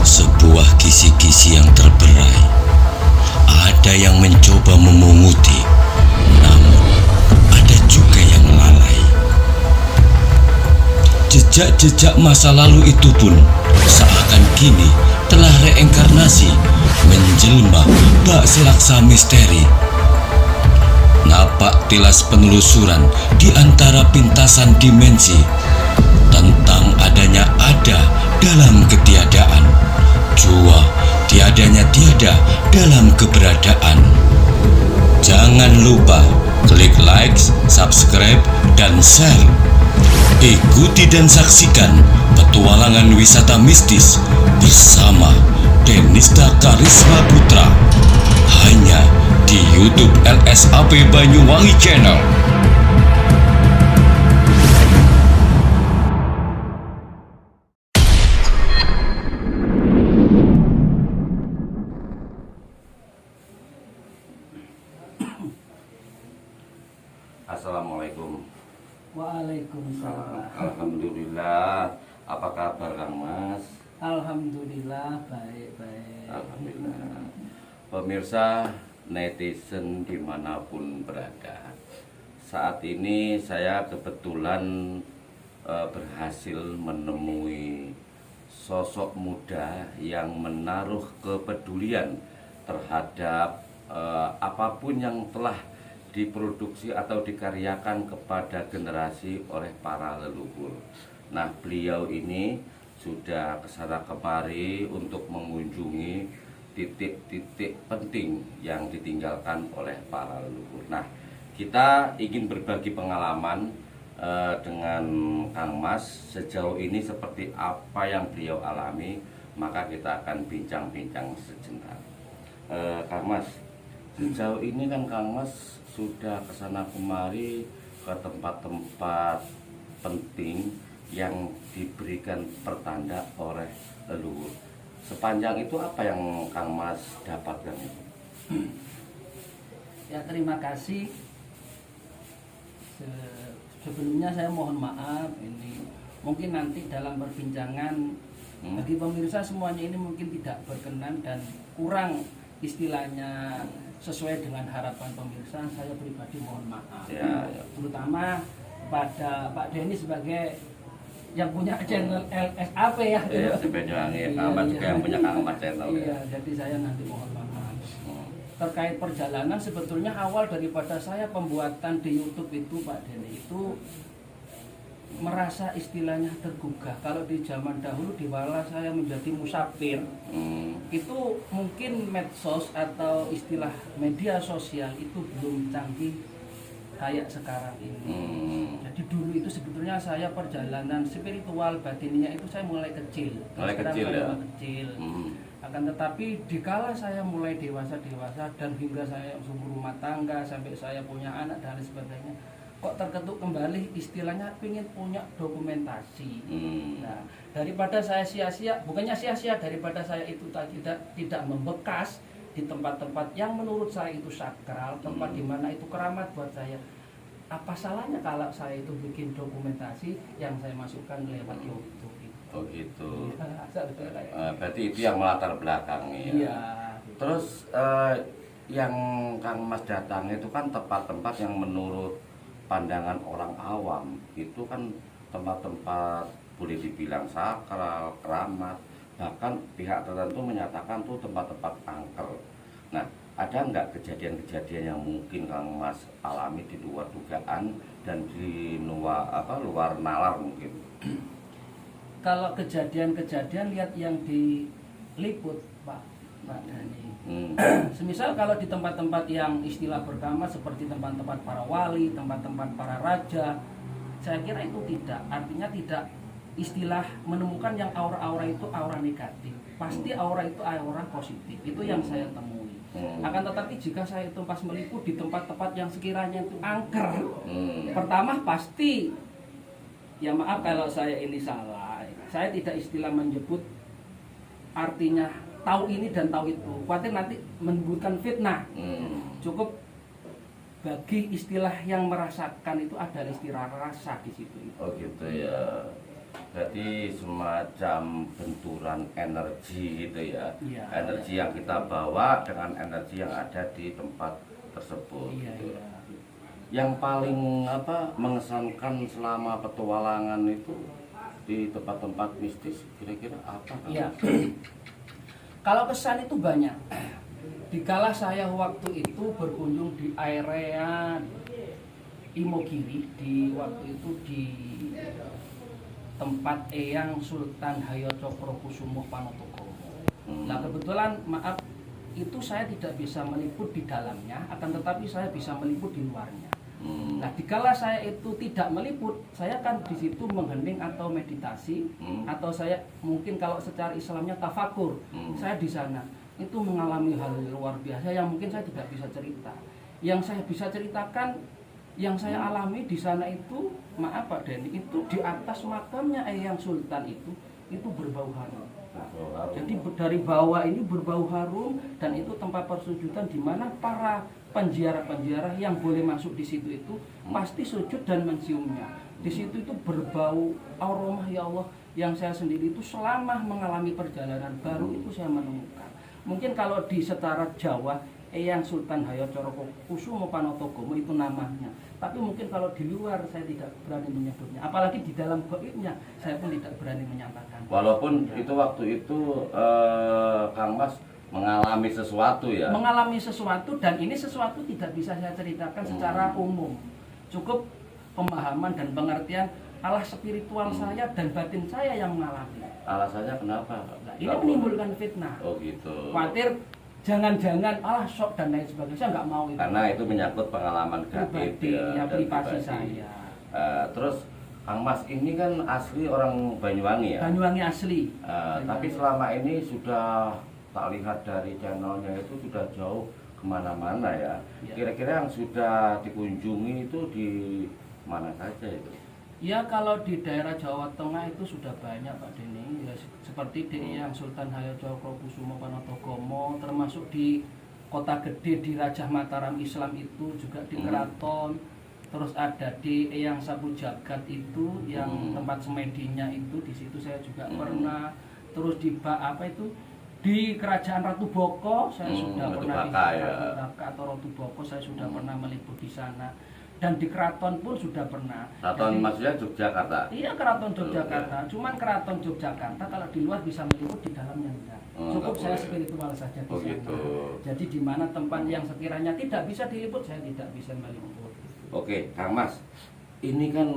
Sebuah kisi-kisi yang terberai. Ada yang mencoba memunguti, namun ada juga yang lalai. Jejak-jejak masa lalu itu pun seakan kini telah reinkarnasi menjelma bak selaksa misteri. Napak tilas penelusuran di antara pintasan dimensi tentang adanya ada dalam ketiadaan, jua tiadanya tiada dalam keberadaan. Jangan lupa klik like, subscribe, dan share. Ikuti dan saksikan petualangan wisata mistis bersama Denista Karisma Putra hanya di YouTube LSAP Banyuwangi Channel. Assalamualaikum. Waalaikumsalam. Alhamdulillah. Apa kabar Kang Mas? Alhamdulillah baik-baik. Alhamdulillah. Pemirsa netizen dimanapun berada, saat ini saya kebetulan berhasil menemui sosok muda yang menaruh kepedulian terhadap apapun yang telah diproduksi atau dikaryakan kepada generasi oleh para leluhur. Nah, beliau ini sudah kesana kemari untuk mengunjungi titik-titik penting yang ditinggalkan oleh para leluhur. Nah, kita ingin berbagi pengalaman dengan Kang Mas sejauh ini seperti apa yang beliau alami, maka kita akan bincang-bincang sejenak. Kang Mas, sejauh ini kan Kang Mas sudah kesana kemari ke tempat-tempat penting yang diberikan pertanda oleh leluhur. Sepanjang itu apa yang Kang Mas dapatkan itu? Ya, terima kasih. Sebelumnya saya mohon maaf, ini mungkin nanti dalam perbincangan bagi pemirsa semuanya ini mungkin tidak berkenan dan kurang istilahnya sesuai dengan harapan pemirsa. Saya pribadi mohon maaf Ya. Terutama pada Pak Denny sebagai yang punya channel LSAP ya. Iya, di Banyuwangi. Kang Mas juga yang punya Kang Mas channel. Iya, jadi saya nanti mohon maaf. Terkait perjalanan, sebetulnya awal daripada saya pembuatan di YouTube itu Pak Denny itu merasa istilahnya tergugah. Kalau di zaman dahulu di wala saya menjadi musafir, itu mungkin medsos atau istilah media sosial itu belum canggih kayak sekarang ini. Jadi dulu itu sebetulnya saya perjalanan spiritual batinnya itu saya mulai kecil. Mulai kecil ya? Kecil. Akan tetapi dikala saya mulai dewasa dan hingga saya rumah tangga sampai saya punya anak dan lain sebagainya, kok terketuk kembali istilahnya ingin punya dokumentasi. Nah, daripada saya sia-sia, bukannya sia-sia, daripada saya itu tidak membekas di tempat-tempat yang menurut saya itu sakral, tempat di mana itu keramat buat saya. Apa salahnya kalau saya itu bikin dokumentasi yang saya masukkan lewat YouTube? Oh gitu. Ya, Berarti itu yang melatar belakangnya. Iya. Terus yang Kang Mas datangi itu kan tempat-tempat yang menurut pandangan orang awam itu kan tempat-tempat boleh dibilang sakral, keramat, bahkan pihak tertentu menyatakan tuh tempat-tempat angker. Nah, ada nggak kejadian-kejadian yang mungkin Kang Mas alami di luar dugaan dan di luar nalar mungkin? Kalau kejadian-kejadian lihat yang diliput Pak Dhani. Semisal kalau di tempat-tempat yang istilah beragama seperti tempat-tempat para wali, tempat-tempat para raja, saya kira itu tidak. Artinya tidak istilah menemukan yang aura-aura itu aura negatif. Pasti aura itu aura positif. Itu yang saya temui. Akan tetapi jika saya itu pas meliput di tempat-tempat yang sekiranya itu angker, pertama pasti, ya maaf kalau saya ini salah. Saya tidak istilah menyebut artinya tahu ini dan tahu itu. Khawatir nanti menimbulkan fitnah. Cukup bagi istilah yang merasakan itu ada istilah rasa di situ. Oh gitu ya. Jadi semacam benturan energi gitu ya. Iya, Energi yang kita bawa dengan energi yang ada di tempat tersebut. Iya, gitu. iya. Yang paling mengesankan selama petualangan itu di tempat-tempat mistis kira-kira apa? Iya. Kalau kesan itu banyak. Dikala saya waktu itu berkunjung di area Imogiri, di waktu itu di tempat Eyang Sultan Hayocokrokusumo Panotogomo. Nah kebetulan maaf itu saya tidak bisa meliput di dalamnya, akan tetapi saya bisa meliput di luarnya. Nah dikala saya itu tidak meliput, saya kan di situ menghening atau meditasi, atau saya mungkin kalau secara Islamnya tafakur, saya di sana itu mengalami hal luar biasa yang mungkin saya tidak bisa cerita. Yang saya bisa ceritakan, yang saya alami di sana itu, maaf Pak Denny, itu di atas makamnya Eyang Sultan itu berbau harum. Jadi dari bawah ini berbau harum, dan itu tempat persujudan di mana para penziarah-penziarah yang boleh masuk di situ itu pasti sujud dan menciumnya. Di situ itu berbau aroma, ya Allah, yang saya sendiri itu selama mengalami perjalanan baru itu saya menemukan. Mungkin kalau di setara Jawa Eyang Sultan Hayocokrokusumo Panotogomo itu namanya. Tapi mungkin kalau di luar saya tidak berani menyebutnya. Apalagi di dalam gaibnya saya pun tidak berani menyatakan. Walaupun itu waktu itu Kang Mas mengalami sesuatu ya. Mengalami sesuatu, dan ini sesuatu tidak bisa saya ceritakan secara umum. Cukup pemahaman dan pengertian Allah spiritual saya dan batin saya yang mengalami. Alasannya kenapa? Nah, ini menimbulkan fitnah. Oh gitu. Khawatir jangan-jangan sok dan lain sebagainya, saya nggak mau itu. Karena itu menyangkut pengalaman gaib pribadi, ya, dan privasi pribadi. saya. Terus Kang Mas ini kan asli orang Banyuwangi ya. Banyuwangi asli. Tapi selama ini sudah tak lihat dari channelnya itu sudah jauh kemana-mana ya. Ya. Kira-kira yang sudah dikunjungi itu di mana saja itu? Ya kalau di daerah Jawa Tengah itu sudah banyak Pak Denny, ya, seperti di Eyang Sultan Hayocokrokusumo Panotogomo, termasuk di Kota Gede di Raja Mataram Islam itu juga di Keraton, terus ada di Eyang Sapu Jagat itu yang tempat semedinya itu, di situ saya juga pernah, terus di di Kerajaan Ratu Boko saya sudah pernah di Ratu Baka atau Ratu Boko saya sudah pernah meliput di sana. Dan di keraton pun sudah pernah. Keraton maksudnya Yogyakarta? Iya, keraton Yogyakarta. Cuman keraton Yogyakarta kalau di luar bisa meliput, di dalamnya enggak. Cukup saya spiritual saja di sana. Gitu. Jadi di mana tempat yang sekiranya tidak bisa diliput, saya tidak bisa meliput. Oke, Kang Mas. Ini kan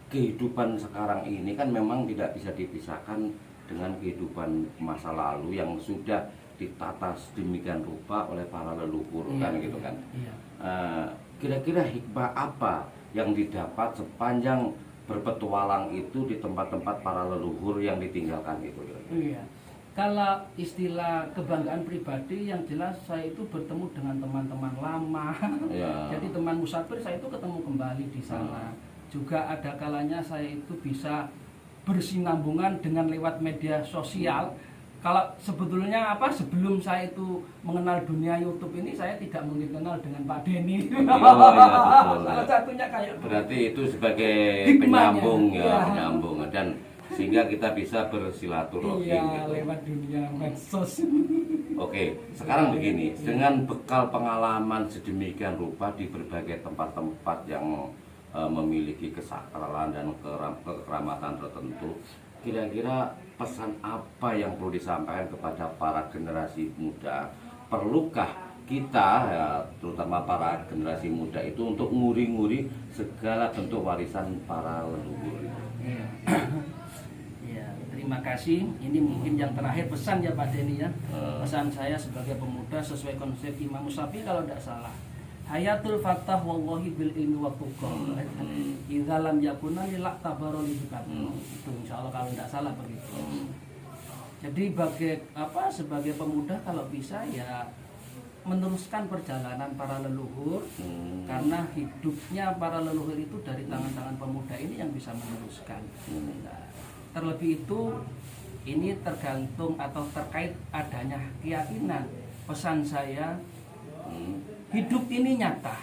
kehidupan sekarang ini kan memang tidak bisa dipisahkan dengan kehidupan masa lalu yang sudah ditata sedemikian rupa oleh para leluhur, kan gitu kan. Iya. Kira-kira hikmah apa yang didapat sepanjang berpetualang itu di tempat-tempat para leluhur yang ditinggalkan itu? Iya. Kalau istilah kebanggaan pribadi, yang jelas saya itu bertemu dengan teman-teman lama. Ya. Jadi teman musafir saya itu ketemu kembali di sana. Juga ada kalanya saya itu bisa bersinambungan dengan lewat media sosial. Kalau sebetulnya sebelum saya itu mengenal dunia YouTube ini, saya tidak mungkin kenal dengan Pak Denny. Iya, betul. Salah satunya kayak berarti itu sebagai hikmahnya. penyambung ya, Iya. penyambung, dan sehingga kita bisa bersilaturahmi iya, gitu. lewat dunia medsos. Oke, sekarang begini, dengan bekal pengalaman sedemikian rupa di berbagai tempat-tempat yang memiliki kesakralan dan kekeramatan tertentu, kira-kira pesan apa yang perlu disampaikan kepada para generasi muda? Perlukah kita, ya, terutama para generasi muda itu, untuk nguri-nguri segala bentuk warisan para leluhur? Ya, terima kasih. Ini mungkin yang terakhir pesan ya Pak Denny ya. Pesan saya sebagai pemuda sesuai konsep Imam Syafi'i kalau tidak salah. Hayatul fatah wallahi bil ilmi wa tuqah. Idza lam yakuna lilak tabarul hikat. Itu insyaallah kalau tidak salah begitu. Jadi sebagai pemuda kalau bisa ya meneruskan perjalanan para leluhur, karena hidupnya para leluhur itu dari tangan-tangan pemuda ini yang bisa meneruskan. Nah, terlebih itu ini tergantung atau terkait adanya keyakinan. Pesan saya, hidup ini nyata.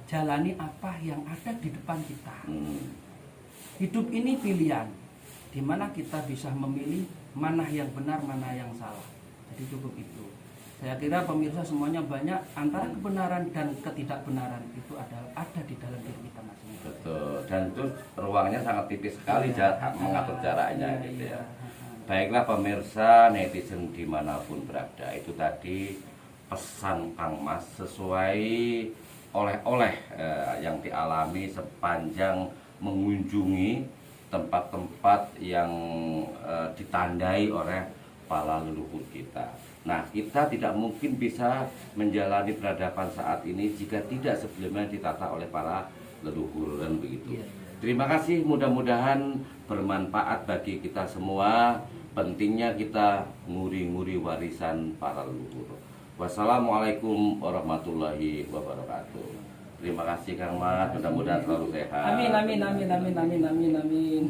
Jalani apa yang ada di depan kita. Hidup ini pilihan. di mana kita bisa memilih mana yang benar, mana yang salah. Jadi cukup itu. Saya kira pemirsa semuanya banyak, antara kebenaran dan ketidakbenaran itu ada di dalam diri kita masing-masing. Betul. Dan itu ruangnya sangat tipis sekali mengatur jaraknya gitu ya. Baiklah pemirsa netizen dimanapun berada, itu tadi pesan Kang Mas sesuai oleh-oleh yang dialami sepanjang mengunjungi tempat-tempat yang ditandai oleh para leluhur kita. Nah, kita tidak mungkin bisa menjalani peradaban saat ini jika tidak sebelumnya ditata oleh para leluhur dan begitu. Terima kasih, mudah-mudahan bermanfaat bagi kita semua. Pentingnya kita nguri-nguri warisan para leluhur. Wassalamualaikum warahmatullahi wabarakatuh. Terima kasih Kang Mas, mudah-mudahan selalu sehat. Amin amin amin amin amin amin amin.